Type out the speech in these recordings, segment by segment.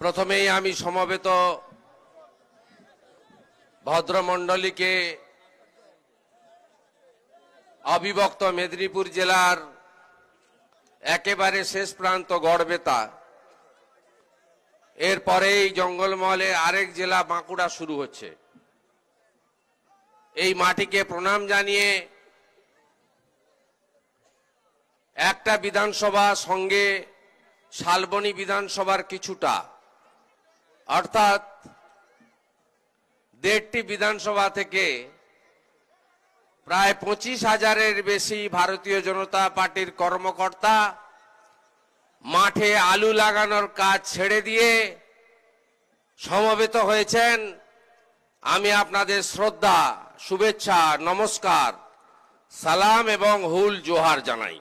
প্রথমেই আমি সমবেত ভদ্রমণ্ডলীকে অবিভক্ত মেদিনীপুর জেলার একেবারে শেষ প্রান্ত গড়বেতা, এরপরেই জঙ্গলমহলে আরেক জেলা বাঁকুড়া শুরু হচ্ছে। এই মাটিকে প্রণাম জানিয়ে একটা বিধানসভা সঙ্গে শালবনী বিধানসভার কিছুটা, অর্থাৎ 1.5টি বিধানসভা থেকে প্রায় 25,000-এর বেশি ভারতীয় জনতা পার্টির কর্মকর্তা মাঠে আলু লাগানোর কাজ ছেড়ে দিয়ে সমবেত হয়েছেন। আমি আপনাদের শ্রদ্ধা, শুভেচ্ছা, নমস্কার, সালাম এবং হুল জোহার জানাই।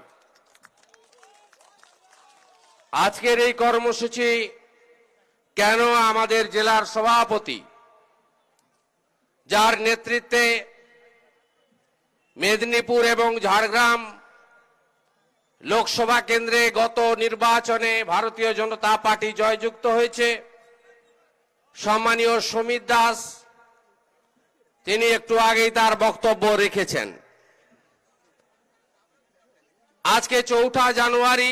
আজকের এই কর্মসূচি কেন আমাদের জেলার সভাপতি, যার নেতৃত্বে মেদিনীপুর এবং ঝাড়গ্রাম লোকসভা কেন্দ্রে গত নির্বাচনে ভারতীয় জনতা পার্টি জয়যুক্ত হয়েছে, সম্মানীয় সমীর দাস তিনি একটু আগেই তার বক্তব্য রেখেছেন। আজকে 4 জানুয়ারি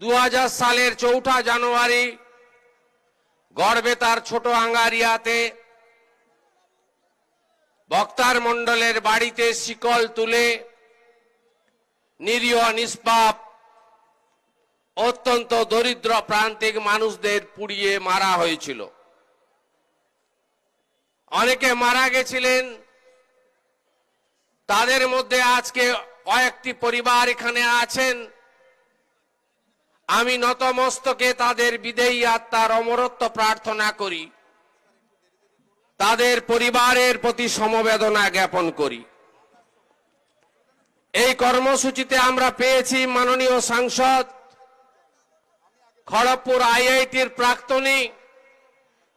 2000 সালের 4 জানুয়ারি গড়বেতার ছোট আঙ্গারিয়াতে বক্তার মণ্ডলের বাড়িতে শিকল তুলে নিরীহ নিষ্পাপ অত্যন্ত দরিদ্র প্রান্তিক মানুষদের পুড়িয়ে মারা হয়েছিল। অনেকে মারা গেছিলেন, তাদের মধ্যে আজকে কয়েকটি পরিবার এখানে আছেন। আমি নতমস্তকে তাদের বিদেয়ী আত্মার অমরত্ব প্রার্থনা করি, তাদের পরিবারের প্রতি সমবেদনা জ্ঞাপন করি। এই কর্মসূচিতে আমরা পেয়েছি মাননীয় সাংসদ, খড়গপুর আইআইটির প্রাক্তনী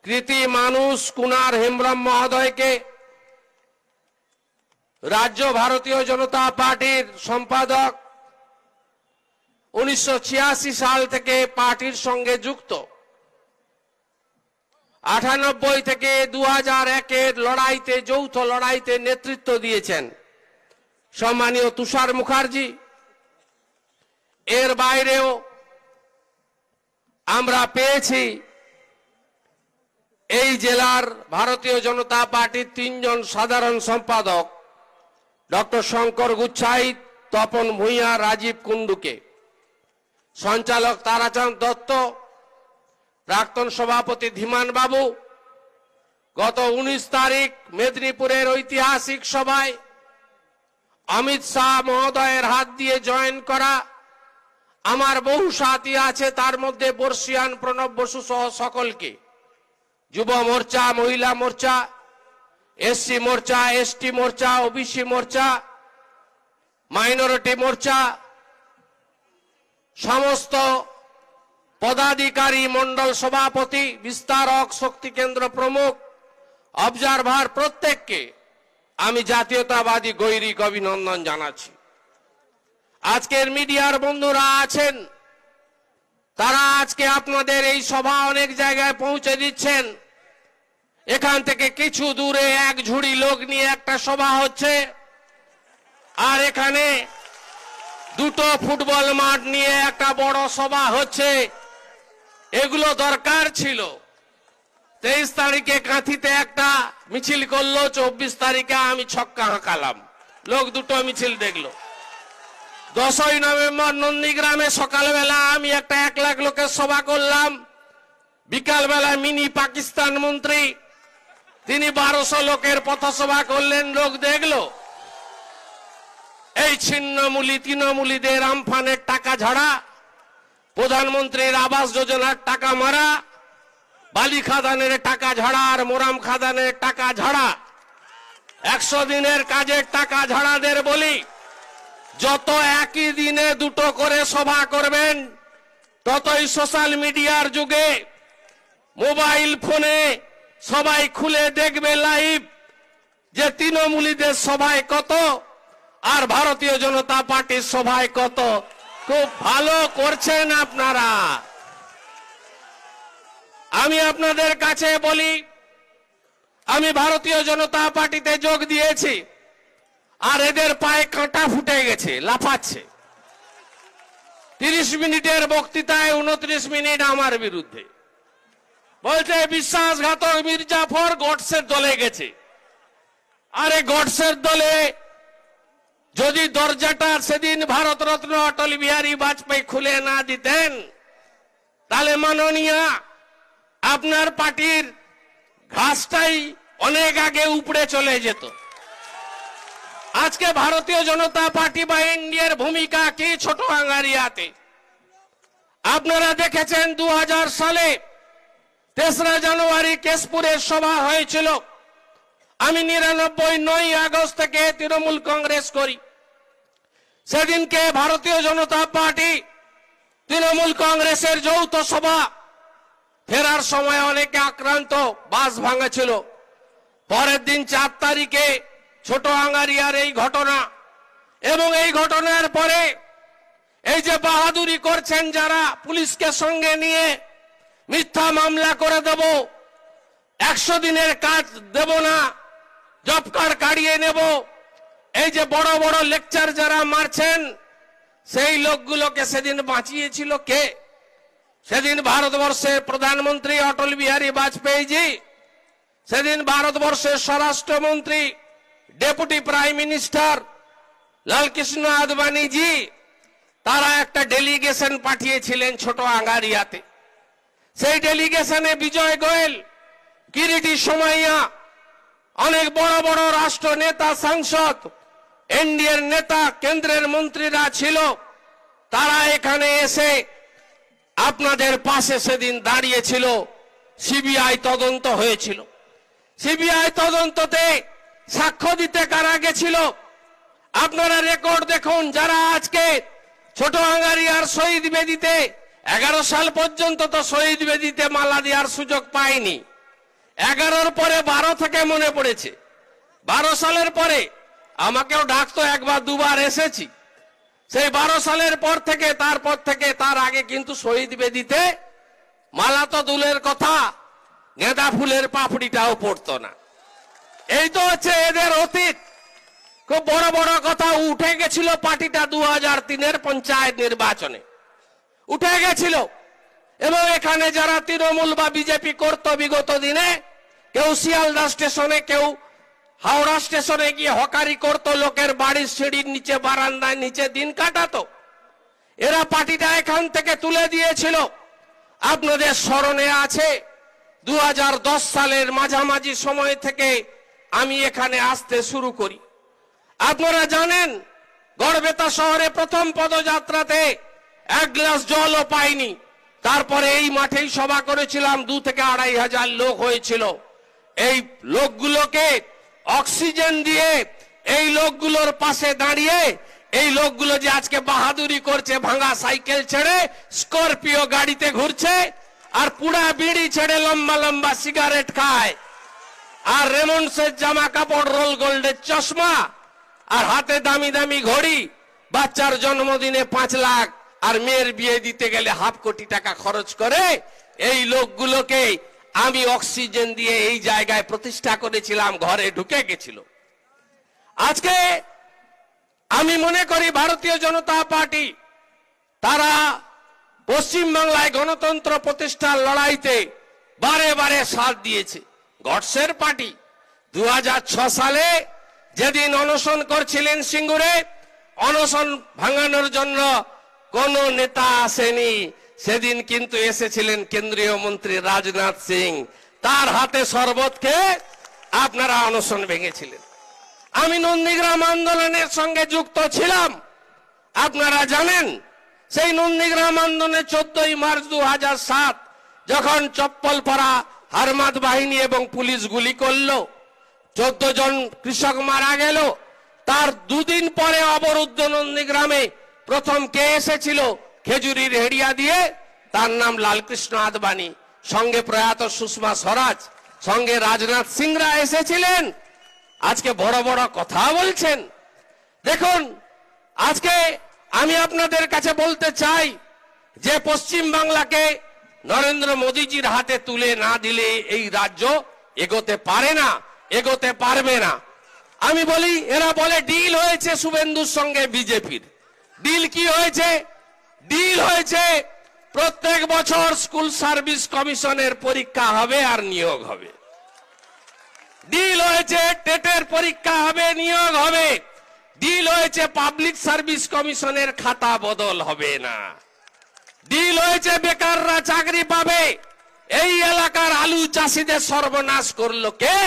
কৃতি মানুষ কুনার হেমব্রম মহোদয়কে, রাজ্য ভারতীয় জনতা পার্টির সম্পাদক, 1986 সাল থেকে পার্টির সঙ্গে যুক্ত, 98 থেকে 2001-এর লড়াইতে, যৌথ লড়াইতে নেতৃত্ব দিয়েছেন সম্মানীয় তুষার মুখার্জি। এর বাইরেও আমরা পেয়েছি এই জেলার ভারতীয় জনতা পার্টির 3 জন সাধারণ সম্পাদক, ডক্টর শঙ্কর গুচ্ছাইত, তপন ভূঁইয়া, রাজীব কুন্ডুকে, সঞ্চালক তারাচাঁদ দত্ত, প্রাক্তন সভাপতি ধীমান বাবু। গত 19 তারিখ মেদিনীপুরের ঐতিহাসিক সভায় অমিত শাহ মহোদয়ের হাত দিয়ে জয়েন করা আমার বহু সাথী আছে, তার মধ্যে বর্ষিয়ান প্রণব বসু সহ সকলকে, যুব মোর্চা, মহিলা মোর্চা, এসসি মোর্চা, এসটি মোর্চা, ওবিসি মোর্চা, মাইনরিটি মোর্চা, সমস্ত পদাধিকারী, মন্ডল সভাপতি, বিস্তারক, শক্তি কেন্দ্র প্রমুখ, অবজারভার প্রত্যেককে আমি জাতীয়তাবাদী গৈরিক অভিনন্দন জানাচ্ছি। আজকের মিডিয়ার বন্ধুরা আছেন, তারা আজকে আপনাদের এই সভা অনেক জায়গায় পৌঁছে দিচ্ছেন। এখান থেকে কিছু দূরে এক ঝুড়ি লোক নিয়ে একটা সভা হচ্ছে, আর এখানে 2টো ফুটবল মাঠ নিয়ে একটা বড় সভা হচ্ছে। এগুলো দরকার ছিল। 23 তারিখে কাঁথিতে একটা মিছিল করলো, 24 তারিখে আমি ছক্কা হাঁকালাম, লোক 2টো মিছিল দেখলো। 10ই নভেম্বর নন্দীগ্রামে সকালবেলা আমি একটা 1 লাখ লোকের সভা করলাম, বিকালবেলা মিনি পাকিস্তান মন্ত্রী তিনি 1200 লোকের পথসভা করলেন, লোক দেখলো। এই ছিন্নমূলী তৃণমূলীদের আমফানের টাকা ঝাড়া, প্রধানমন্ত্রীর আবাস যোজনার টাকা মারা, বালি খাদানের টাকা ঝাড়া আর মোরাম খাদানের টাকা ঝাড়া, 100 দিনের কাজের টাকা ঝাড়াদের বলি, যত একই দিনে 2টো করে সভা করবেন, ততই সোশ্যাল মিডিয়ার যুগে মোবাইল ফোনে সবাই খুলে দেখবে লাইভ, যে তৃণমূলীদের সভায় কত আর ভারতীয় জনতা পার্টির সভায় কত। খুব ভালো করছেন আপনারা। আমি আপনাদের কাছে বলি, আমি ভারতীয় জনতা পার্টিতে যোগ দিয়েছি, আর এদের পায়ে কাঁটা ফুটে গেছে, লাফাচ্ছে। 30 মিনিটের বক্তৃতায় 29 মিনিট আমার বিরুদ্ধে বলছে বিশ্বাসঘাতক মির্জাফর গডসের দলে গেছে। আরে গডসের দলে যদি দরজাটা সেদিন ভারতরত্ন অটল বিহারী বাজপেয়ী খুলে না দিতেন, তাহলে মাননীয় আপনার পার্টির ঘাসটাই অনেক আগে উপড়ে চলে যেত। আজকে ভারতীয় জনতা পার্টি বা এনডিএর ভূমিকা কি ছোট আঙ্গারিয়াতে? আপনারা দেখেছেন 2000 সালে 3রা জানুয়ারি কেশপুরের সভা হয়েছিল। আমি 99 আগস্ট থেকে তৃণমূল কংগ্রেস করি। সেদিনকে ভারতীয় জনতা পার্টি তৃণমূল কংগ্রেসের যৌথ সভা, ফেরার সময় অনেকে আক্রান্ত, বাস ভাঙেছিল। পরের দিন 4 তারিখে ছোট আঙ্গারিয়ার এই ঘটনা, এবং এই ঘটনার পরে এই যে বাহাদুরি করছেন যারা, পুলিশকে সঙ্গে নিয়ে মিথ্যা মামলা করে দেব, 100 দিনের কাজ দেব না, জব কার্ড কাটিয়ে নেব, এই যে বড় বড় লেকচার যারা মারছেন, সেই লোকগুলোকে সেদিন বাঁচিয়েছিল কে? সেদিন ভারতবর্ষের প্রধানমন্ত্রী অটল বিহারী বাজপেয়ী জি, সেদিন ভারতবর্ষের স্বরাষ্ট্রমন্ত্রী deputy prime minister Lalkrishna Advani জি, তারা একটা ডেলিগেশন পাঠিয়েছিলেন ছোট আঙ্গারিয়াতে। সেই ডেলিগেশনে বিজয় গোয়েল, কিরিটি সোমাইয়া, অনেক বড় বড় রাষ্ট্র নেতা, সাংসদ, এনডিএর নেতা, কেন্দ্রের মন্ত্রীরা ছিল। তারা এখানে এসে আপনাদের পাশে সেদিন দাঁড়িয়েছিল। সিবিআই তদন্ত হয়েছিল। সিবিআই তদন্ততে সাক্ষ্য দিতে কারা গেছিল? আপনারা রেকর্ড দেখুন। যারা আজকে ছোট আঙ্গারিয়ার শহীদ বেদিতে 11 সাল পর্যন্ত তো শহীদ বেদিতে মালা দেওয়ার সুযোগ পায়নি। 11-র পরে 12 থেকে মনে পড়েছে। 12 সালের পরে আমাকেও ডাকতো, একবার দুবার এসেছি। সেই 12 সালের পর থেকে, তারপর থেকে, তার আগে কিন্তু শহীদ বেদিতে মালা তো দূরের কথা, গেঁদা ফুলের পাপড়িটাও পড়তো না। এই তো হচ্ছে এদের অতীত। খুব বড় বড় কথা উঠে গেছিল পার্টিটা 2003-এর পঞ্চায়েত নির্বাচনে উঠে গেছিল। এবং এখানে যারা তৃণমূল বা বিজেপি করত বিগত দিনে, কেউ শিয়ালদা স্টেশনে, কেউ হাওড়া স্টেশনে গিয়ে হকারি করত, লোকের বাড়ির সিঁড়ির নিচে, বারান্দায় নিচে দিন কাটাতো। এরা পার্টিটা এখান থেকে তুলে দিয়েছিল। আপনাদের স্মরণে আছে 2010 সালের মাঝামাঝি সময় থেকে আমি এখানে আসতে শুরু করি। আপনারা জানেন গড়বেতা শহরে প্রথম পদযাত্রাতে 1 গ্লাস জলও পাইনি। তারপরে এই মাঠেই সভা করেছিলাম, 2 থেকে 2.5 হাজার লোক হয়েছিল। এই লোকগুলোকে অক্সিজেন দিয়ে, এই লোকগুলোর পাশে দাঁড়িয়ে, এই লোকগুলো যে আজকে বাহাদুরি করছে, ভাঙা সাইকেল ছেড়ে স্করপিও গাড়িতে ঘুরছে, আর পুরা বিড়ি ছেড়ে লম্বা লম্বা সিগারেট খায়, আর রেমন্ডসের জামা কাপড়, রোল গোল্ডের চশমা, আর হাতে দামি দামি ঘড়ি, বাচ্চার জন্মদিনে 5 লাখ, আর মেয়ের বিয়ে দিতে গেলে 1/2 কোটি টাকা খরচ করে, এই লোকগুলোকে আমি অক্সিজেন দিয়ে এই জায়গায় প্রতিষ্ঠা করেছিলাম, ঘরে ঢুকে গেছিল। আজকে আমি মনে করি ভারতীয় জনতা পার্টি তারা পশ্চিম বাংলায় গণতন্ত্র প্রতিষ্ঠার লড়াইতে বারে বারে সাথ দিয়েছে। গডসের পার্টি 2006 সালে যেদিন অনশন করছিলেন সিঙ্গুরে, অনশন ভাঙানোর জন্য কোন নেতা আসেনি। সেদিন কিন্তু এসেছিলেন কেন্দ্রীয় মন্ত্রী রাজনাথ সিং, তার হাতে শরবত খেয়ে আপনারা অনশন ভেঙেছিলেন। আমি নন্দীগ্রাম আন্দোলনের সঙ্গে যুক্ত ছিলাম, আপনারা জানেন। সেই নন্দীগ্রাম আন্দোলনে 14 মার্চ 2007 যখন চপ্পলপাড়া হারমাদ বাহিনী এবং পুলিশ গুলি করলো, 14 জন কৃষক মারা গেল। তার 2 দিন পরে অবরুদ্ধ নন্দীগ্রামে প্রথম কে এসেছিল? খেজুরির হেড়িয়া দিয়ে, তার নাম লালকৃষ্ণ আদবানি, সঙ্গে প্রয়াত সুষমা স্বরাজ, সঙ্গে রাজনাথ সিংরা এসেছিলেন। আজকে বড় বড় কথা বলছেন। দেখুন, আজকে আমি আপনাদের কাছে বলতে চাই যে পশ্চিম বাংলাকে নরেন্দ্র মোদীজির হাতে তুলে না দিলে এই রাজ্য এগোতে পারে না, এগোতে পারবে না। আমি বলি, এরা বলে ডিল হয়েছে শুভেন্দুর সঙ্গে বিজেপির। ডিল কি হয়েছে? ডিল হয়েছে প্রত্যেক বছর স্কুল সার্ভিস কমিশনের পরীক্ষা হবে আর নিয়োগ হবে। ডিল হয়েছে টেটের পরীক্ষা হবে, নিয়োগ হবে। ডিল হয়েছে পাবলিক সার্ভিস কমিশনের খাতা বদল হবে না। ডিল হয়েছে বেকাররা চাকরি পাবে। এই এলাকার আলু চাষিদের সর্বনাশ করলো কে?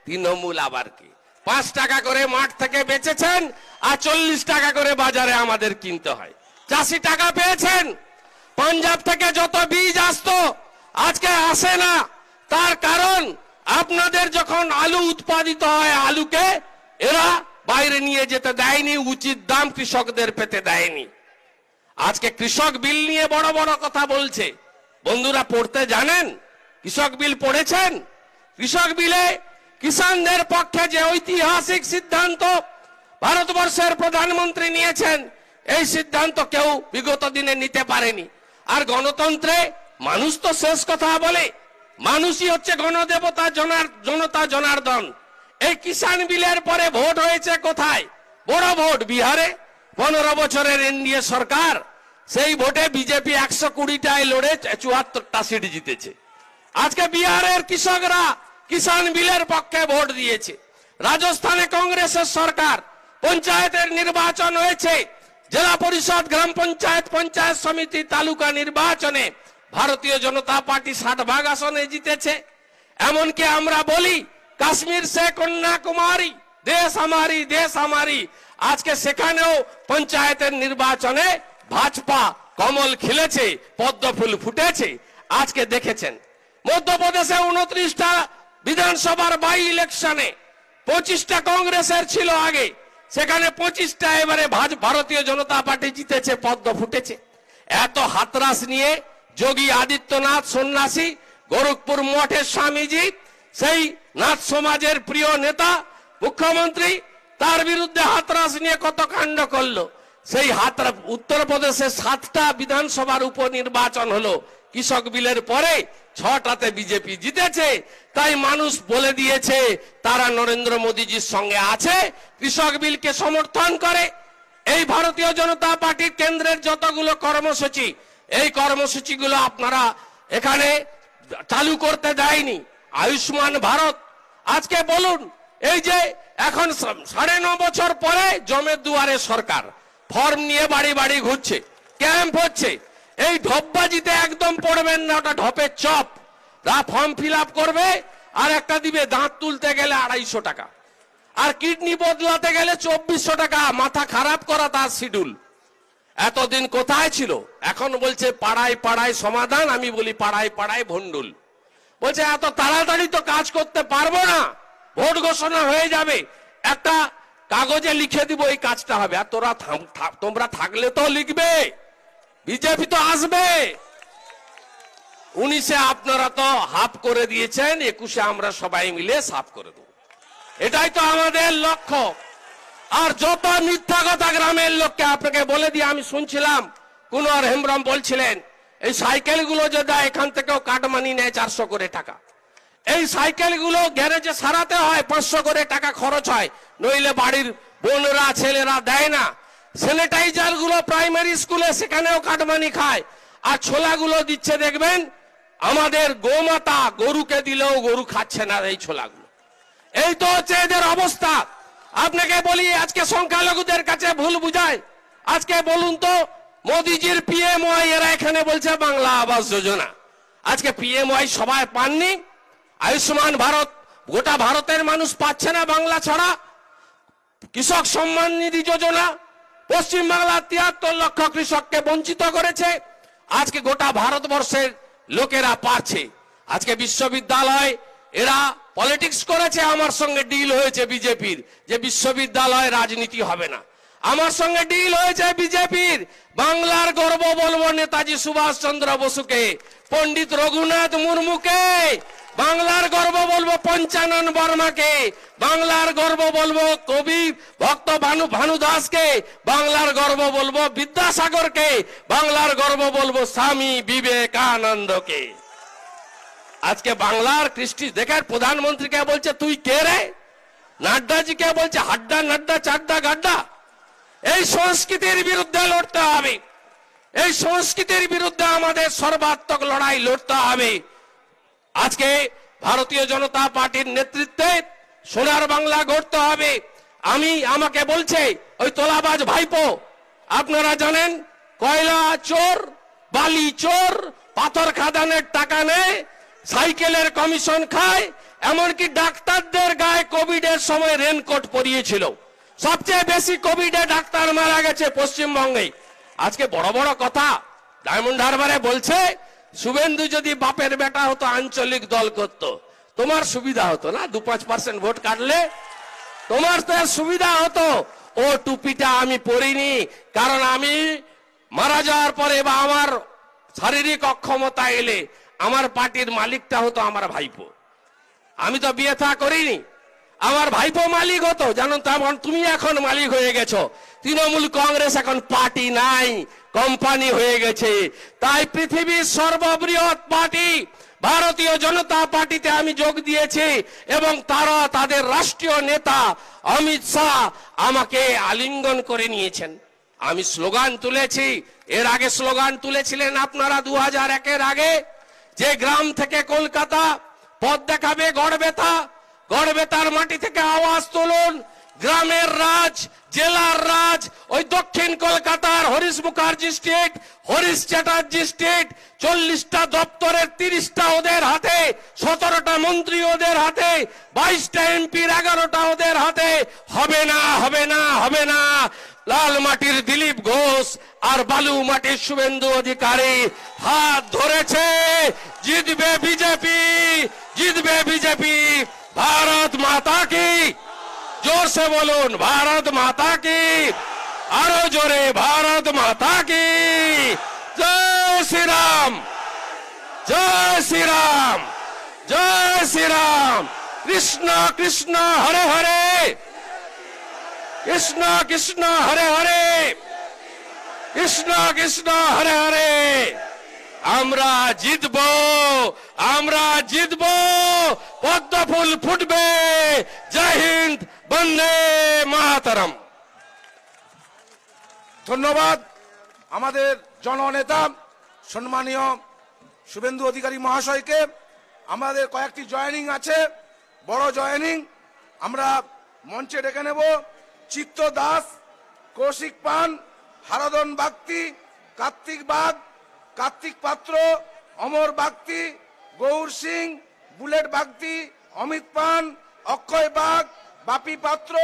তৃণমূল। আবার কি 5 টাকা করে মাঠ থেকে বেচেছেন আর 40 টাকা করে বাজারে আমাদের কিনতে হয়। চাষি টাকা পেয়েছেন। পাঞ্জাব থেকে যত বীজ আসতো আজকে আসে না। তার কারণ আপনাদের যখন আলু উৎপাদিত হয়, আলুকে এরা বাইরে নিয়ে যেতে দেয়নি, উচিত দাম কৃষকদের পেতে দেয়নি। আজকে কৃষক বিল নিয়ে বড় বড় কথা বলছে। বন্ধুরা, পড়তে জানেন? কৃষক বিল পড়েছেন? কৃষক বিলে কিষানদের পক্ষে যে ঐতিহাসিক সিদ্ধান্ত ভারতবর্ষের প্রধানমন্ত্রী নিয়েছেন, এই সিদ্ধান্ত কেউ বিগত দিনে নিতে পারেনি। আর গণতন্ত্রে মানুষ তো শেষ কথা বলে, মানুষই হচ্ছে গণদেবতা, জনতা জনার্দন। এই কিষান বিলের পরে ভোট হয়েছে কোথায়? বড় ভোট বিহারে। 15 বছরের এনডিএ সরকার, সেই ভোটে বিজেপি 120টায় লড়ে 74টা সিট জিতেছে। আজকে বিহারের কৃষকরা কিষান বিলের পক্ষে ভোট দিয়েছে। রাজস্থানে কংগ্রেসের সরকার, পঞ্চায়েতের নির্বাচন হয়েছে, জেলা পরিষদ, গ্রাম পঞ্চায়েত, পঞ্চায়েত সমিতি, তালুকা নির্বাচনে ভারতীয় জনতা পার্টি 60 আসনে জিতেছে। এমনকি আমরা বলি কাশ্মীর সে কন্যাকুমারী, দেশ আমারি, দেশ আমারি। আজকে সেখানেও পঞ্চায়েতের নির্বাচনে ভাজপা কমল খিলেছে, পদ্ম ফুল ফুটেছে। আজকে দেখেছেন মধ্যপ্রদেশে 29টা বিধানসভার বাই ইলেকশনে 25টা কংগ্রেসের ছিল আগে, সেখানে 25টা এবারে ভারতীয় জনতা পার্টি জিতেছে, পদ্ম ফুটেছে। এত হাতরাস নিয়ে যোগী আদিত্যনাথ সন্ন্যাসী, গোরখপুর মঠের স্বামীজি, সেই নাথ সমাজের প্রিয় নেতা মুখ্যমন্ত্রী, তার বিরুদ্ধে হাতরাস নিয়ে কত কাণ্ড করলো। সেই উত্তরপ্রদেশে 7টা বিধানসভার উপনির্বাচন হলো, কৃষক বিলের পরে 6টাতে বিজেপি জিতেছে। তাই মানুষ বলে দিয়েছে তারা নরেন্দ্র মোদীজির সঙ্গে আছে, কৃষক বিলকে সমর্থন করে। এই ভারতীয় জনতা পার্টির কেন্দ্রের যতগুলো কর্মসূচি, এই কর্মসূচিগুলো আপনারা এখানে চালু করতে দেয়নি। আয়ুষ্মান ভারত, আজকে বলুন, এই যে এখন 9.5 বছর পরে জমের দুয়ারে সরকার ফর্ম নিয়ে বাড়ি বাড়ি ঘুরছে, ক্যাম্প হচ্ছে। এই ঢপবাজিতে একদম পড়বেন না, ওটা ঢপের চপ। ফর্ম ফিল আপ করবে আর একটা দিবে, দাঁত তুলতে গেলে 250 টাকা, আর কিডনি বদলাতে গেলে 2400 টাকা। মাথা খারাপ করা তার শিডিউল। এতদিন কোথায় ছিল? এখন বলছে পাড়ায় পাড়ায় সমাধান। আমি বলি পাড়ায় পাড়ায় ভন্ডুল। বলছে এত তাড়াতাড়ি তো কাজ করতে পারবো না, ভোট ঘোষণা হয়ে যাবে, একটা কাগজে লিখে দিব এই কাজটা হবে। আর তোমরা থাকলে তো লিখবে, বিজেপি তো আসবে। 19-এ আপনারা তো হাফ করে দিয়েছেন, 21-এ আমরা সবাই মিলে সাফ করে দেব। এটাই তো আমাদের লক্ষ্য। আর যত মিথ্যা কথা গ্রামের লোককে আপনাকে বলে দিয়ে, আমি শুনছিলাম কুনওয়ার হেমব্রম বলছিলেন এই সাইকেলগুলো যে দেয় এখান থেকেও কাটমানি নেয় 400 করে টাকা। এই সাইকেলগুলো গ্যারেজে সারাতে হয়, 500 করে টাকা খরচ হয়, নইলে বাড়ির বোনরা ছেলেরা দেয় না। স্যানিটাইজার গুলো প্রাইমারি স্কুলে, সেখানেও কাটমানি খায়। আর ছোলাগুলো দিচ্ছে দেখবেন আমাদের গোমাতা, গরুকে দিলেও গরু খাচ্ছে না এই ছোলাগুলো। এই তো হচ্ছে এদের অবস্থা। আপনাকে বলি, আজকে সংখ্যালঘুদের কাছে ভুল বুঝায়। আজকে বলুন তো, মোদিজির পিএমওয়াই, এরা এখানে বলছে বাংলা আবাস যোজনা। আজকে পিএমওয়াই সবাই পাননি। আয়ুষ্মান ভারত গোটা ভারতের মানুষ পাচ্ছে না বাংলা ছাড়া। কৃষক সম্মান নিধি যোজনা পশ্চিমবাংলার 73 লক্ষ কৃষককে বঞ্চিত করেছে। আজকে গোটা ভারতবর্ষের লোকেরা পাচ্ছে। আজকে বিশ্ববিদ্যালয় এরা পলিটিক্স করেছে, আমার সঙ্গে ডিল হয়েছে বিজেপির যে বিশ্ববিদ্যালয় রাজনীতি হবে না। আমার সঙ্গে ডিল হয়েছে বিজেপির। বাংলার গর্ব বলবো নেতাজি সুভাষ চন্দ্র বসুকে, পণ্ডিত রঘুনাথ মুর্মুকে, বাংলার গর্ব বলবো পঞ্চানন বর্মাকে, বাংলার গর্ব বলবো কবি ভক্ত ভানু দাসকে, বাংলার গর্ব বলবো বিদ্যাসাগরকে, বাংলার গর্ব বলবো স্বামী বিবেকানন্দকে। আজকে বাংলার কৃষ্টি দেখেন প্রধানমন্ত্রীকে বলছে তুই কে রে, নাড্ডাজিকে বলছে হাড্ডা নাড্ডা চাড্ডা গাড্ডা। এই সংস্কৃতির বিরুদ্ধে লড়তে হবে, এই সংস্কৃতির বিরুদ্ধে আমাদের সর্বাত্মক লড়াই লড়তে হবে। আজকে ভারতীয় জনতা পার্টির নেতৃত্বে সোনার বাংলা গড়তে হবে। আমাকে বলছে ওই তোলাবাজ ভাইপো, আপনারা জানেন কয়লা চোর, বালি চোর, পাথর খাদানের টাকা নেয়, সাইকেলের কমিশন খায়, এমনকি ডাক্তারদের গায়ে কোভিডের সময় রেনকোট পরিয়েছিল। সবচেয়ে বেশি কোভিডে ডাক্তার মারা গেছে পশ্চিমবঙ্গে। আজকে বড় বড় কথা ডায়মন্ড হারবারে বলছে শুভেন্দু যদি বাপের বেটা হতো আঞ্চলিক দল করত, তোমার সুবিধা হতো না, 2-5% ভোট কাটলে তোমার তো সুবিধা হতো। ও টুপিটা আমি পরিনি, কারণ আমি মারা যাওয়ার পরে বা আমার শারীরিক অক্ষমতা এলে আমার পার্টির মালিকটা হতো আমার ভাইপো। আমি তো বিয়ে থা করিনি, আমার ভাইপো মালিক হতো। জানো তেমন তুমি এখন মালিক হয়ে গেছো। তৃণমূল কংগ্রেস এখন পার্টি নাই, কোম্পানি হয়ে গেছে। তাই পৃথিবীর সর্ববৃহৎ পার্টি ভারতীয় জনতা পার্টিতে আমি যোগ দিয়েছি এবং তারা তাদের রাষ্ট্রীয় নেতা অমিত শাহ আমাকে আলিঙ্গন করে নিয়েছেন। আমি স্লোগান তুলেছি, এর আগে স্লোগান তুলেছিলেন আপনারা 2001-এর আগে, যে গ্রাম থেকে কলকাতা পথ দেখাবে গড়বেতা, গড়বেতার মাটি থেকে আওয়াজ তুলুন, গ্রামের রাজ, জেলার রাজ, ওই দক্ষিণ কলকাতার হরিশ মুখার্জি স্ট্রিট, হরিশ চ্যাটার্জি স্ট্রিট, 40টা দপ্তরের 30টা ওদের হাতে, 17টা মন্ত্রী ওদের হাতে, 22টা এমপির 11টা ওদের হাতে। হবে না, হবে না, হবে না। লাল মাটির দিলীপ ঘোষ আর বালু মাটির শুভেন্দু অধিকারী হাত ধরেছে। জিতবে বিজেপি, জিতবে বিজেপি। भारत माता की, जोर से बोलून भारत माता की, आरो जोरे भारत माता की। जय श्री राम, जय श्री राम, जय श्री राम। कृष्ण कृष्ण हरे हरे, कृष्ण कृष्ण हरे हरे, कृष्ण कृष्ण हरे हरे। আমরা জিতবো, আমরা জিতবো, পদ্ম ফুল ফুটবে। জয় হিন্দ, বন্দে মাতরম। ধন্যবাদ আমাদের জননেতা সম্মানীয় শুভেন্দু অধিকারী মহাশয়কে। আমাদের কয়েকটি জয়েনিং আছে, বড় জয়েনিং। আমরা মঞ্চে ডেকে নেব চিত্ত দাস, কৌশিক পান, হারাধন বাগতি, কার্তিক বাগ, কার্তিক পাত্র, অমর বাগতি, গৌর সিং, বুলেট বাগতি, অমিত পান, অক্ষয় বাগ, বাপি পাত্র,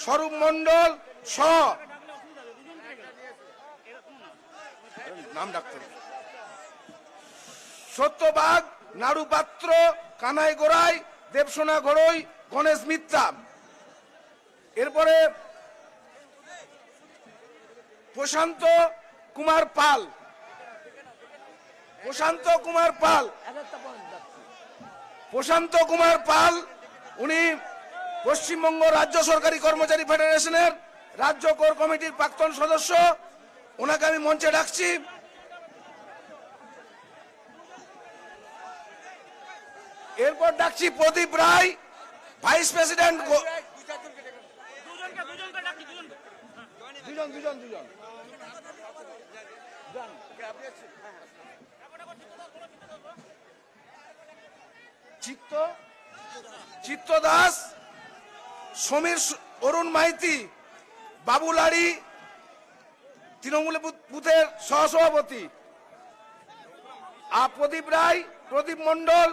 স্বরূপ মন্ডল সহ নাম ডাক্তার সত্যবাগ, নাড়ু পাত্র, কানাই গোড়াই, দেবসোনা ঘড়ই, গণেশ মিত্রা। এরপরে প্রশান্ত কুমার পাল, প্রশান্ত কুমার পাল, প্রশান্ত কুমার পাল, উনি পশ্চিমবঙ্গ রাজ্য সরকারি কর্মচারী ফেডারেশনের রাজ্য কোর কমিটির প্রাক্তন সদস্য। ওনাকে আমি মঞ্চে ডাকছি। এরপর ডাকছি প্রদীপ রায়, ভাইস প্রেসিডেন্ট। দুজন চিত্ত দাস, সমীর, অরুণ মাইতি, বাবুলাড়ি তৃণমূল বুথের সহসভাপতি, প্রদীপ রায়, প্রদীপ মন্ডল,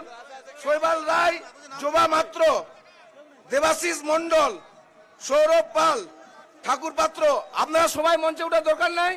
শৈবাল রায়, জোবা মাত্র, দেবাশিস মন্ডল, সৌরভ পাল, ঠাকুর পাত্র। আপনারা সবাই মঞ্চে ওঠার দরকার নাই।